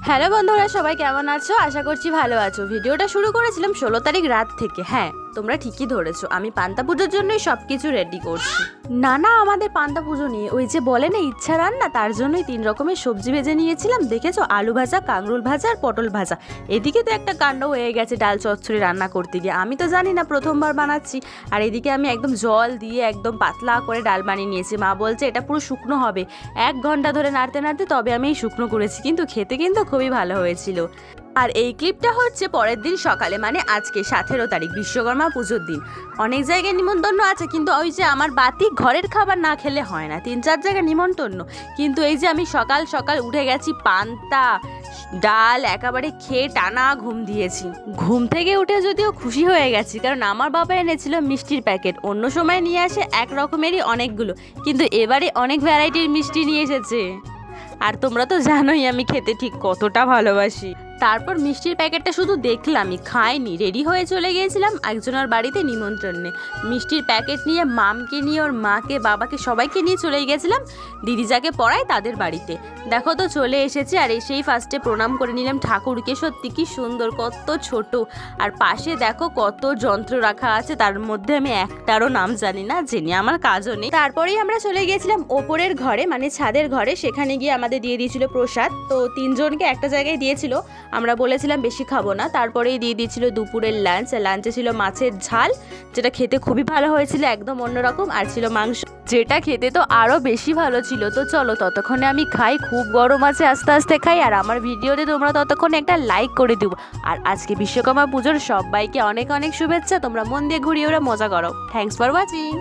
Hello বন্ধুরা, সবাই কেমন আছো? আশা করছি ভালো আছো। ভিডিওটা শুরু করেছিলাম 16 তারিখ রাত থেকে। হ্যাঁ, তোমরা ঠিকই ধরেছো, আমি পান্তা পুজোর জন্যই সব কিছু রেডি করছি। না আমাদের পান্তা পুজো নিয়ে ওই যে বলে না ইচ্ছা রান্না, তার জন্যই 3 রকমের সবজি ভেজে নিয়েছিলাম। দেখেছো, আলু ভাজা, কাঁকরোল ভাজা আর পটল ভাজা। এদিকে তো একটা কাণ্ড হয়ে গেছে ডাল চচ্চড়ি রান্না করতে গিয়ে। আমি তো জানি না, প্রথমবার বানাচ্ছি। আর এদিকে আমি একদম জল দিয়ে একদম পাতলা করে ডাল বানিয়ে নিয়েছি। মা বলছে এটা পুরো শুকনো হবে, 1 ঘন্টা ধরে নাড়তে নাড়তে তবে আমি এই শুকনো করেছি। কিন্তু খেতে কিন্তু খুবই ভালো হয়েছিল। আর এই ক্লিপটা হচ্ছে পরের দিন সকালে, মানে আজকে 17 তারিখ, বিশ্বকর্মা পুজোর দিন। অনেক জায়গায় নিমন্ত্রণ আছে, কিন্তু ওই যে আমার বাতি ঘরের খাবার না খেলে হয় না, 3-4 জায়গায় নিমন্ত্রণ। কিন্তু এই যে আমি সকাল সকাল উঠে গেছি, পান্তা ডাল একেবারে খেয়ে টানা ঘুম দিয়েছি। ঘুম থেকে উঠে যদিও খুশি হয়ে গেছি, কারণ আমার বাবা এনেছিল মিষ্টির প্যাকেট। অন্য সময় নিয়ে আসে এক রকমেরই অনেকগুলো, কিন্তু এবারে অনেক ভ্যারাইটির মিষ্টি নিয়ে এসেছে। আর তোমরা তো জানোই আমি খেতে ঠিক কতটা ভালোবাসি। তারপর মিষ্টির প্যাকেটটা শুধু দেখলামই, খাইনি। রেডি হয়ে চলে গিয়েছিলাম একজনের বাড়িতে নিমন্ত্রণে। মিষ্টির প্যাকেট নিয়ে মামকে নিয়ে, ওর মাকে, বাবাকে, সবাইকে নিয়ে চলে গেছিলাম দিদি যাকে পড়ায় তাদের বাড়িতে। দেখো তো চলে এসেছি, আর এসেই ফার্স্টে প্রণাম করে নিলাম ঠাকুরকে। সত্যি কি সুন্দর, কত ছোট। আর পাশে দেখো কত যন্ত্র রাখা আছে, তার মধ্যে আমি একটারও নাম জানি না, জেনে আমার কাজও নেই। তারপরেই আমরা চলে গিয়েছিলাম ওপরের ঘরে, মানে ছাদের ঘরে। সেখানে গিয়ে আমাদের দিয়ে দিয়েছিল প্রসাদ। তো 3 জনকে একটা জায়গায় দিয়েছিল, আমরা বলেছিলাম বেশি খাবো না। তারপরেই দিয়ে দিয়েছিল দুপুরের লাঞ্চে ছিল মাছের ঝাল, যেটা খেতে খুবই ভালো হয়েছিল, একদম অন্যরকম। আর ছিল মাংস, যেটা খেতে তো আরও বেশি ভালো ছিল। তো চলো ততক্ষণে আমি খাই, খুব গরম আছে, আস্তে আস্তে খাই। আর আমার ভিডিওতে তোমরা ততক্ষণে একটা লাইক করে দিও। আর আজকে বিশ্বকর্মা পুজোর সবাইকে অনেক অনেক শুভেচ্ছা। তোমরা মন দিয়ে ঘুরিয়ে ওরা মজা করো। Thanks for watching.